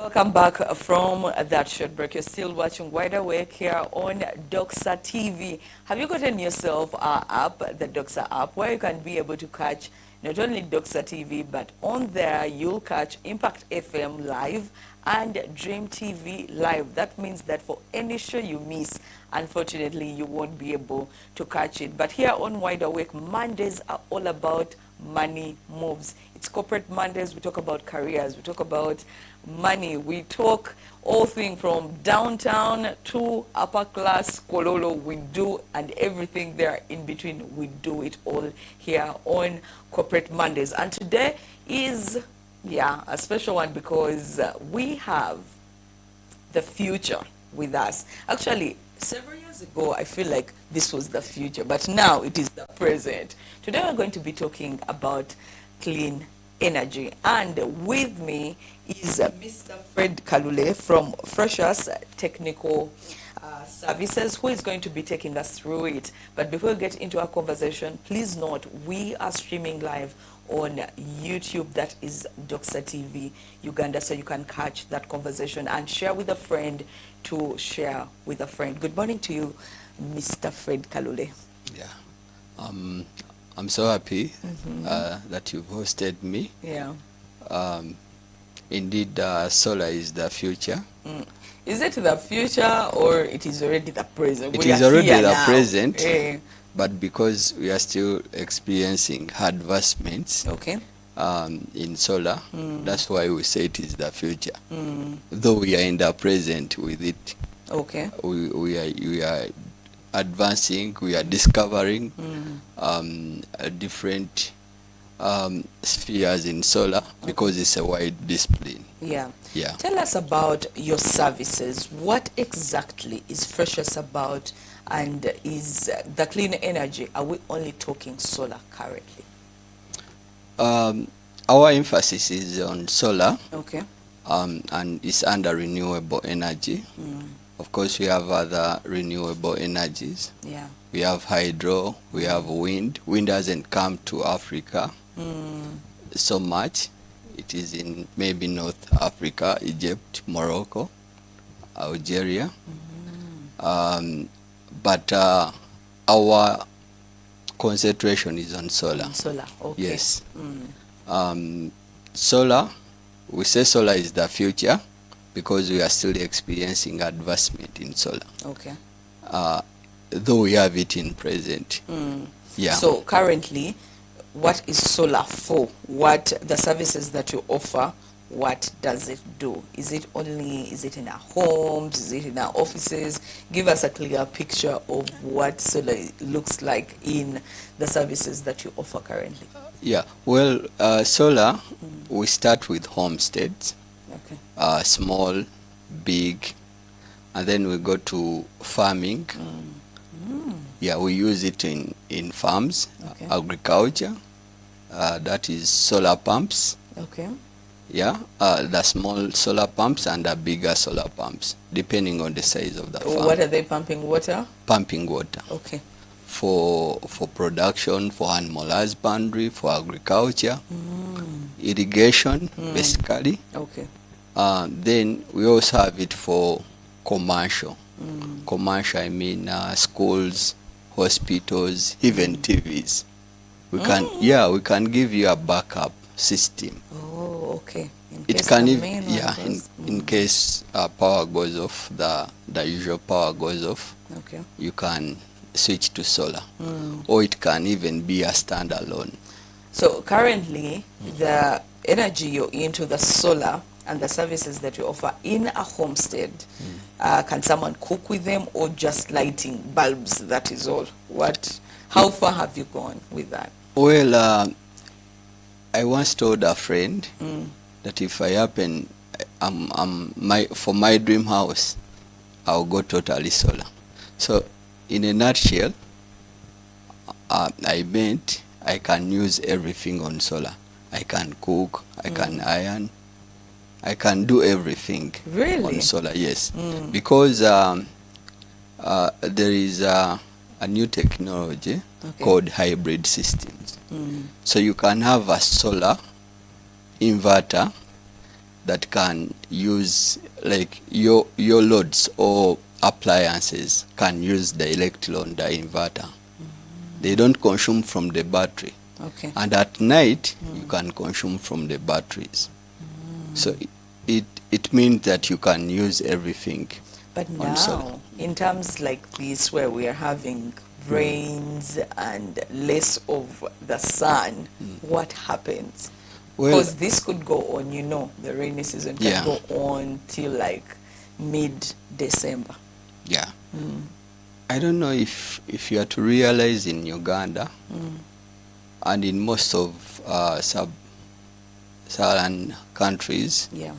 Welcome back from that short break. You're still watching Wide Awake here on Doxa TV. Have you gotten yourself our app, the Doxa app, where you can be able to catch not only Doxa TV, but on there you'll catch Impact FM live and Dream TV live. That means that for any show you miss, unfortunately, you won't be able to catch it. But here on Wide Awake, Mondays are all about money moves. It's Corporate Mondays. We talk about careers. We talk about money. We talk all things from downtown to upper class Kalule. We do, and everything there in between. We do it all here on Corporate Mondays. And today is, a special one because we have the future with us. Actually, several years ago, I feel like this was the future, but now it is the present. Today, we're going to be talking about clean energy. And with me is Mr. Fred Kalule from Freshers Technical Services, who is going to be taking us through it. But before we get into our conversation, please note we are streaming live on YouTube. That is Doxa TV Uganda, so you can catch that conversation and share with a friend to share with a friend. Good morning to you, Mr. Fred Kalule. Yeah, I'm so happy that you've hosted me. Yeah. Indeed, solar is the future. Is it the future or it is already the present? It is already the present, but because we are still experiencing advancements in solar, that's why we say it is the future. Though we are in the present with it, we are advancing, we are discovering different spheres in solar because it's a wide discipline. Yeah. Yeah. Tell us about your services. What exactly is Freshers about, and is the clean energy? Are we only talking solar currently? Our emphasis is on solar. Okay. And it's under renewable energy. Of course, we have other renewable energies. Yeah. We have hydro, we have wind. Wind hasn't come to Africa so much. It is in maybe North Africa, Egypt, Morocco, Algeria. But our concentration is on solar. Solar, okay. Yes. Solar, we say solar is the future because we are still experiencing advancement in solar. Okay. Though we have it in present. Yeah. So currently, what is solar for? What the services that you offer, what does it do? Is it in our homes? Is it in our offices? Give us a clear picture of what solar looks like in the services that you offer currently. Yeah, well, solar, we start with homesteads, small, big, and then we go to farming. Yeah, we use it in farms, agriculture, that is solar pumps. Okay. Yeah, the small solar pumps and the bigger solar pumps, depending on the size of the farm. What are they pumping water? Pumping water. Okay. For production, for animal husbandry, for agriculture, irrigation, basically. Okay. Then we also have it for commercial. Commercial, I mean schools, hospitals, even TVs. We can give you a backup system. Oh, okay. It can even, in case power goes off, the usual power goes off. Okay. You can switch to solar, or it can even be a standalone. So currently, the energy you're into, the solar and the services that you offer in a homestead, can someone cook with them or just lighting bulbs? That is all. How far have you gone with that? Well, I once told a friend that if I happen, for my dream house, I'll go totally solar. So, in a nutshell, I meant I can use everything on solar. I can cook, I can iron, I can do everything on solar, yes. Because there is a new technology called hybrid systems. So you can have a solar inverter that can use, like your loads or appliances can use the electron on the inverter. They don't consume from the battery. Okay. And at night, you can consume from the batteries. So it means that you can use everything. But on solar. now, in terms like this, where we are having rains and less of the sun, what happens? Well, Because this could go on, you know, the rainy season can Yeah. go on till like mid-December. yeah. I don't know if you are to realize in Uganda and in most of sub-Saharan countries, Yeah.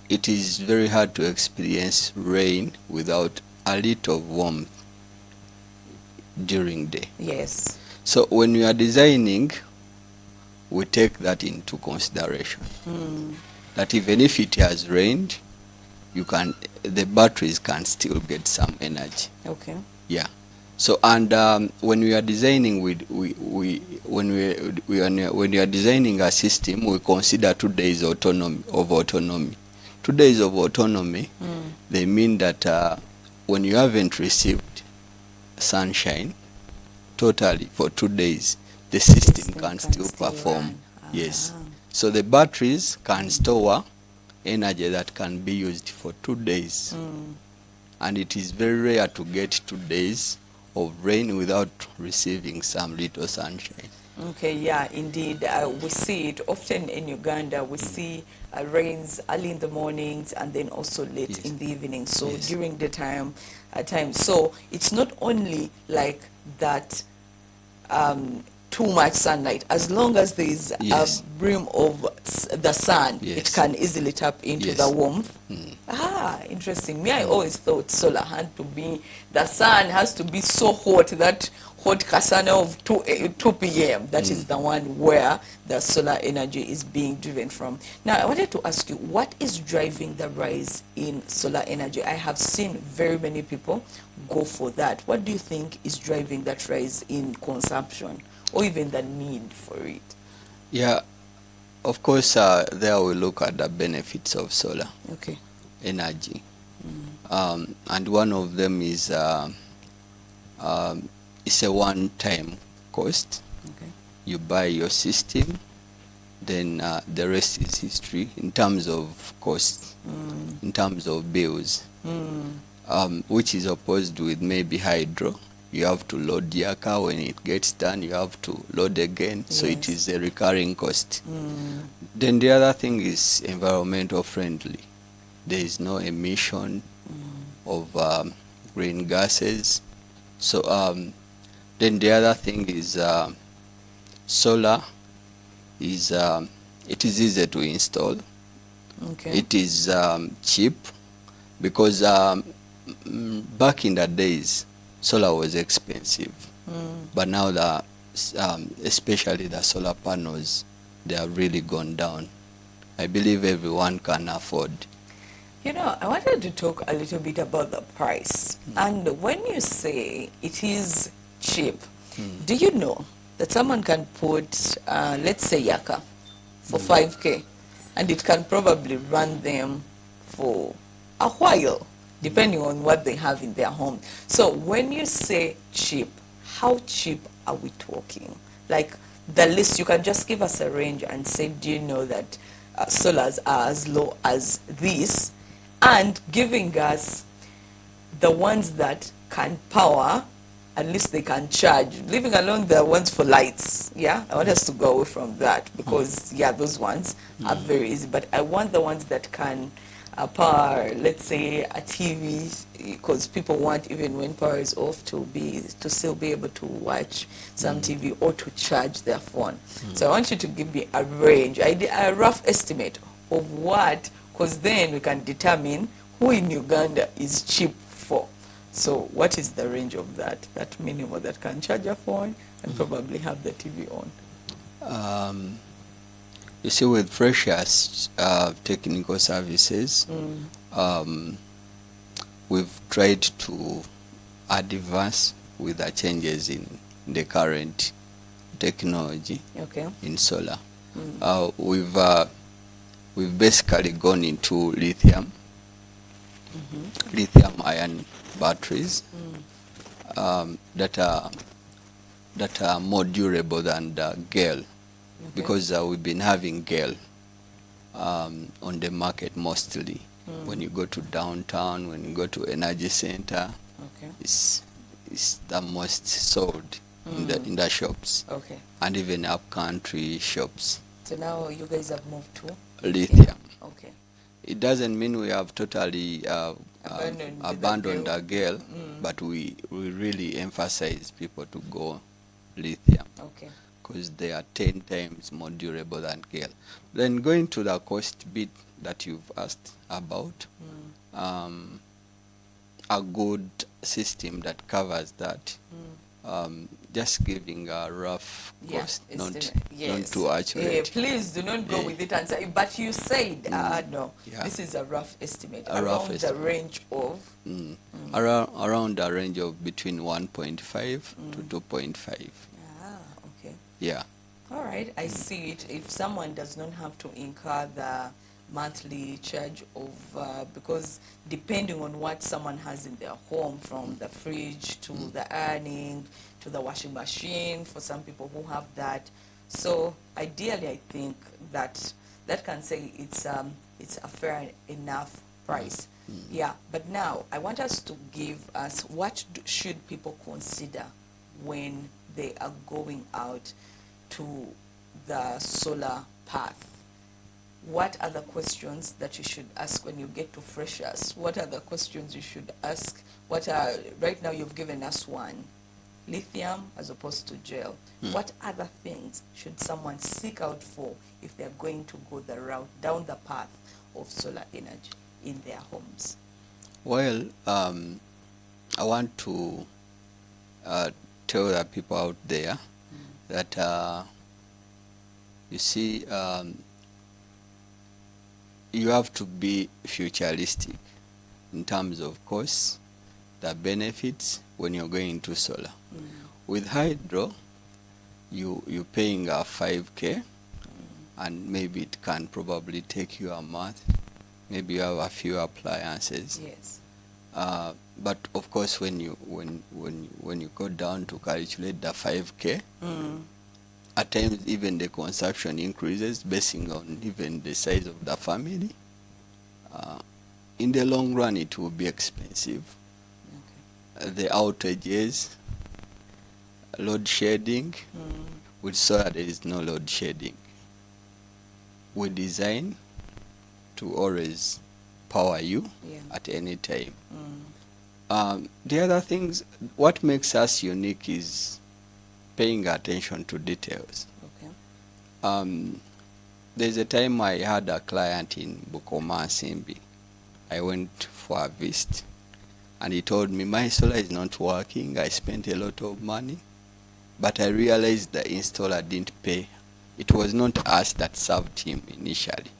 it is very hard to experience rain without a little warmth during day. Yes. So when you are designing, we take that into consideration. That even if it has rained, the batteries can still get some energy. Okay. Yeah. So and when we are designing, when we are designing a system, we consider 2 days autonomy. 2 days of autonomy. They mean that when you haven't received sunshine totally for 2 days, the system can still perform. run. Yes. Ah. So the batteries can store energy that can be used for 2 days. And it is very rare to get 2 days of rain without receiving some little sunshine. Okay, yeah, indeed. We see it often in Uganda. We see rains early in the mornings and then also late Yes. in the evening. So Yes. during the time. So it's not only like that too much sunlight. As long as there is Yes. a brim of the sun, Yes. it can easily tap into Yes. the warmth. Ah, interesting. Me, I always thought solar had to be, the sun has to be so hot, that hot kasana of 2 p.m. That is the one where the solar energy is being driven from. Now, I wanted to ask you, what is driving the rise in solar energy? I have seen very many people go for that. What do you think is driving that rise in consumption or even the need for it? Yeah, of course, there we look at the benefits of solar Okay. energy. And one of them is it's a one-time cost. Okay. You buy your system, then the rest is history in terms of cost, in terms of bills, which is opposed with maybe hydro. You have to load your car. When it gets done, you have to load again. So it Yes. is a recurring cost. Then the other thing is environmental friendly. There is no emission of green gases. So then the other thing is solar is it is easy to install. Okay. It is cheap because back in the days solar was expensive, but now especially the solar panels, they have really gone down. I believe everyone can afford. You know, I wanted to talk a little bit about the price. And when you say it is cheap, do you know that someone can put, let's say, Yaka for 5K, and it can probably run them for a while, depending on what they have in their home. So when you say cheap, how cheap are we talking? Like the list, you can just give us a range and say, do you know that solars are as low as this? And giving us the ones that can power, at least they can charge, leaving alone the ones for lights. Yeah, I want us to go away from that because, yeah, those ones are very easy. But I want the ones that can power, let's say, a TV, because people want, even when power is off, to still be able to watch some TV or to charge their phone. So I want you to give me a range, a rough estimate of what, because then we can determine who in Uganda is cheap for. So what is the range of that minimum that can charge a phone and probably have the TV on? You see, with Freshers Technical Services, we've tried to advance with the changes in the current technology Okay. in solar. we've basically gone into lithium, lithium ion batteries that are more durable than the GEL, because we've been having GEL on the market mostly. When you go to downtown, when you go to energy center, it's the most sold in the shops, and even up country shops. So now you guys have moved to lithium. Okay. It doesn't mean we have totally abandoned the GEL, but we really emphasize people to go lithium. Okay. Because they are 10 times more durable than GEL. Then going to the cost bit that you've asked about, a good system that covers that, just giving a rough cost, not too accurate. Please do not go with it and say, but you said, no, this is a rough estimate, around the range of? Around the range of between 1.5 to 2.5. Okay. Yeah. All right, I see it. If someone does not have to incur the monthly charge of, because depending on what someone has in their home, from the fridge to the ironing to the washing machine, for some people who have that. So ideally, I think that can say it's a fair enough price. Yeah, but now I want us to give us what should people consider when they are going out to the solar path. What are the questions that you should ask when you get to freshers? What are the questions you should ask? Right now you've given us one, lithium as opposed to gel. What other things should someone seek out for if they're going to go the route, down the path of solar energy in their homes? Well, I want to tell the people out there that, you see, you have to be futuristic in terms of costs, the benefits when you're going into solar. With hydro, you're paying a 5K, and maybe it can probably take you a month. Maybe you have a few appliances. Yes. But of course, when you go down to calculate the 5K, at times even the consumption increases based on even the size of the family. In the long run, it will be expensive. The outages, load shedding. With solar, there is no load shedding. We design to always power you at any time. The other things, what makes us unique is paying attention to details. There's a time I had a client in Bukoma, Simbi. I went for a visit, and he told me, my solar is not working. I spent a lot of money, but I realized the installer didn't pay. It was not us that served him initially,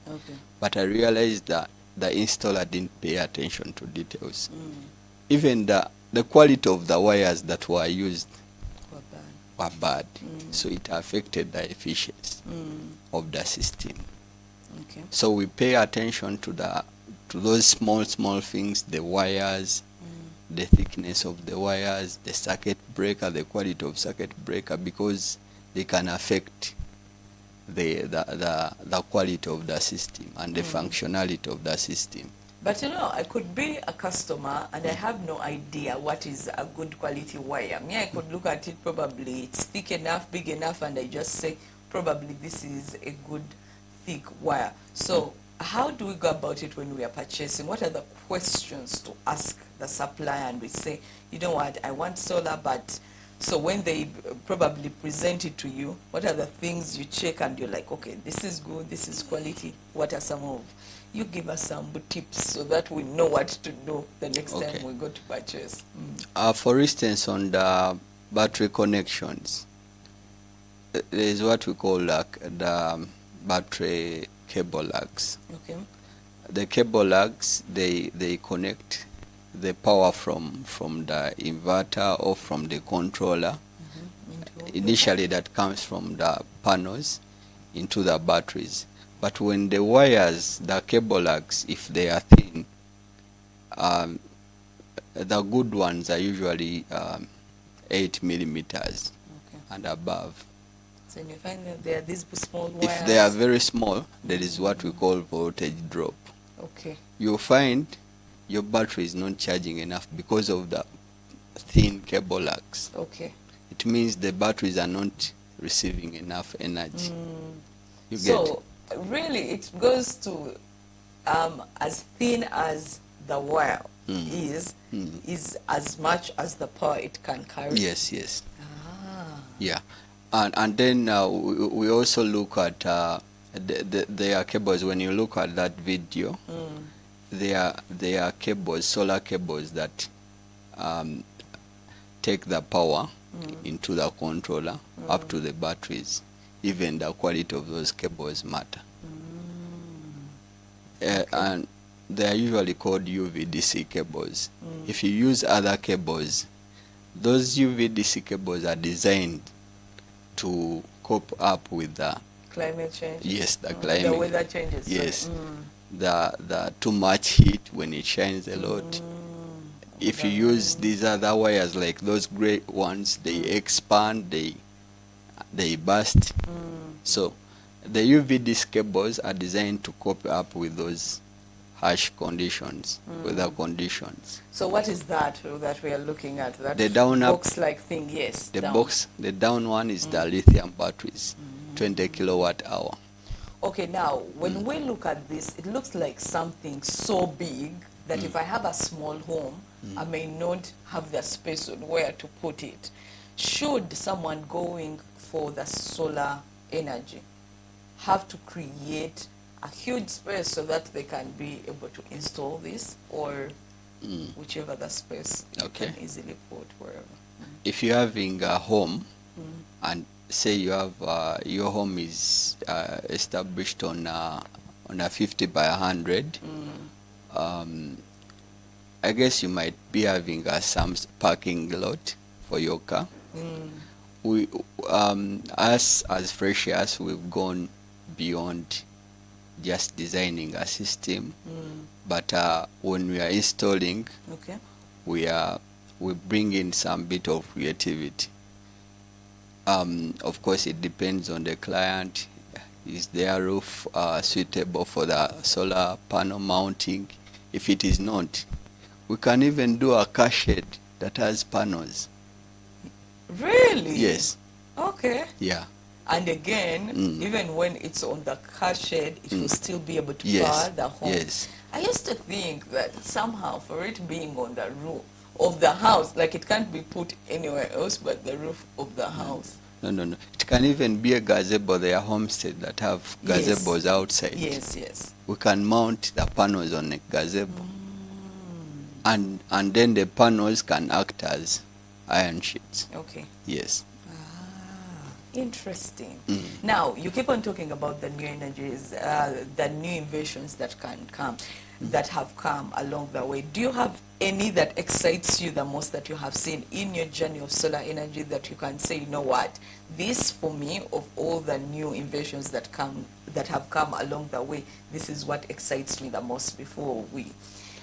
but I realized that the installer didn't pay attention to details. Even the quality of the wires that were used were bad. So it affected the efficiency of the system. So we pay attention to those small things, the wires, the thickness of the wires, the circuit breaker, the quality of circuit breaker, because they can affect the quality of the system and the functionality of the system. But I could be a customer and I have no idea what is a good quality wire. I could look at it, probably it's thick enough, big enough, and I just say, probably this is a good thick wire. So how do we go about it when we are purchasing? What are the questions to ask the supplier? And we say, you know what, I want solar, but so when they probably present it to you, what are the things you check and you're like, okay, this is good, this is quality. What are some of? You give us some tips so that we know what to do the next time we go to purchase. For instance, on the battery connections, there is what we call the battery cable lugs. The cable lugs, they connect the power from the inverter or from the controller. Initially, that comes from the panels into the batteries. But when the wires, the cable lugs, if they are thin, the good ones are usually 8 millimeters and above. So you find that there are these small wires. If they are very small, there is what we call voltage drop. Okay. You'll find your battery is not charging enough because of the thin cable lugs. Okay. It means the batteries are not receiving enough energy. You so really it goes to as thin as the wire is as much as the power it can carry. Yes, yes. Yeah. And then we also look at their cables. When you look at that video, they are cables, solar cables that take the power into the controller up to the batteries. Even the quality of those cables matter. And they are usually called UVDC cables. If you use other cables, those UVDC cables are designed to cope up with the climate change. Yes, the climate. The weather changes. Yes, the too much heat when it shines a lot. If you use these other wires like those gray ones, they expand, they burst. So the UVDC cables are designed to cope up with those harsh conditions, weather conditions. So what is that we are looking at? That the down box-like thing, yes. The down one is the lithium batteries, 20 kilowatt hour. Okay, now when we look at this, it looks like something so big that if I have a small home, I may not have the space on where to put it. Should someone going for the solar energy have to create a huge space so that they can be able to install this, or whichever the space you can easily put wherever? If you're having a home and say you have your home is established on a 50 by 100, I guess you might be having some parking lot for your car. We us as Freshers, we've gone beyond just designing a system, but when we are installing, we bring in some bit of creativity. Of course, it depends on the client. Is their roof suitable for the solar panel mounting? If it is not, we can even do a car shed that has panels. Really? Yes. Okay. Yeah. And again, even when it's on the car shed, it will still be able to power the home. Yes. I used to think that somehow for it being on the roof of the house, like it can't be put anywhere else but the roof of the house. No. It can even be a gazebo. There are homesteads that have gazebos outside. Yes. We can mount the panels on a gazebo. And then the panels can act as iron sheets. Okay. Yes. Interesting. Now, you keep on talking about the new energies, the new inventions that can come, that have come along the way. Do you have any that excites you the most that you have seen in your journey of solar energy that you can say, you know what, this for me, of all the new inventions that have come along the way, this is what excites me the most before we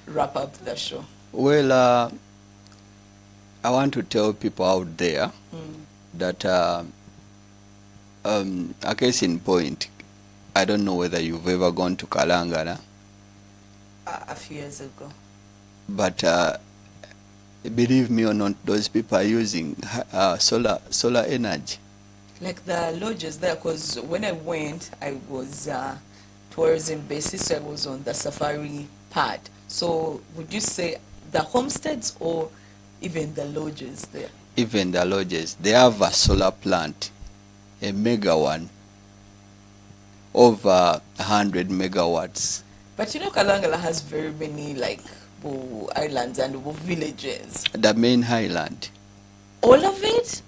wrap up the show? Well, I want to tell people out there that a case in point, I don't know whether you've ever gone to Kalangala. A few years ago. But believe me or not, those people are using solar energy. Like the lodges there, because when I went, I was tourism basis, so I was on the safari part. So would you say the homesteads or even the lodges there? Even the lodges. They have a solar plant, a mega one, over 100 megawatts. But you know, Kalangala has very many like islands and villages. The main highland. All of it?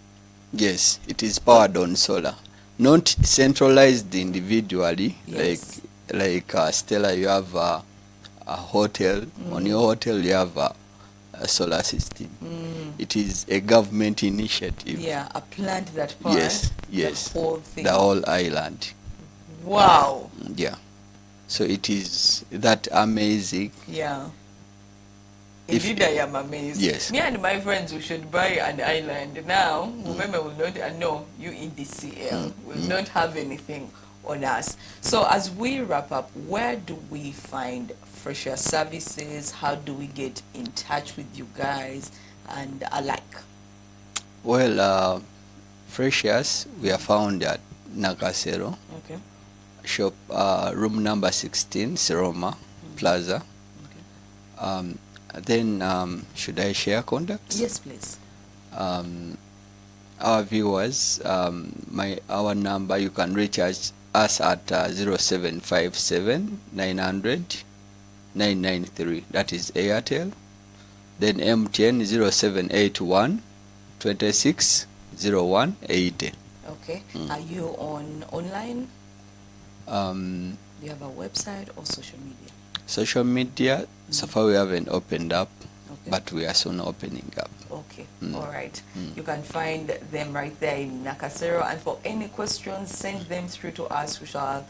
Yes, it is powered on solar. Not centralized individually, yes. like Stella, you have a hotel. On your hotel, you have a solar system. It is a government initiative. Yeah, a plant that powers yes, the whole thing. The whole island. Wow. Yeah. So it is that amazing. Yeah. If- Indeed, I am amazed. Yes. Me and my friends, we should buy an island. Now, remember, will not, no, you in the CL, will not have anything on us. So as we wrap up, where do we find Fresher services? How do we get in touch with you guys and alike? Well, Freshers, we are found at Nakasero, Okay. shop, room number 16, Seroma Plaza. Okay. Then, should I share contacts? Yes, please. Our viewers, our number, you can reach us at 0757 900 993. That is Airtel. Then MTN 0781 26 01 80. Okay. Are you online? Um, Do you have a website or social media? Social media, so far we haven't opened up, Okay. but we are soon opening up. Okay, all right. You can find them right there in Nakasero. And for any questions, send them through to us. We shall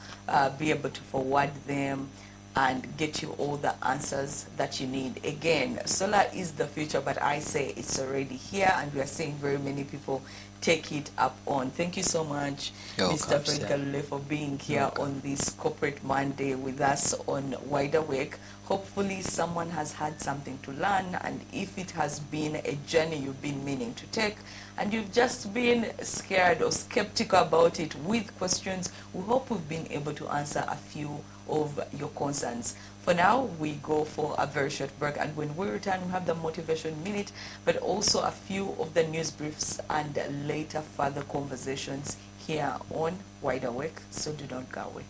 be able to forward them and get you all the answers that you need. Again, solar is the future, but I say it's already here, and we are seeing very many people take it up on. Thank you so much, You're Mr. welcome, Fred sir. Kalule, for being here on this Corporate Monday with us on Wide Awake. Hopefully someone has had something to learn, and if it has been a journey you've been meaning to take and you've just been scared or skeptical about it with questions, we hope we've been able to answer a few of your concerns. For now, we go for a very short break, and when we return, we have the Motivation Minute, but also a few of the news briefs and later further conversations here on Wide Awake, so do not go away.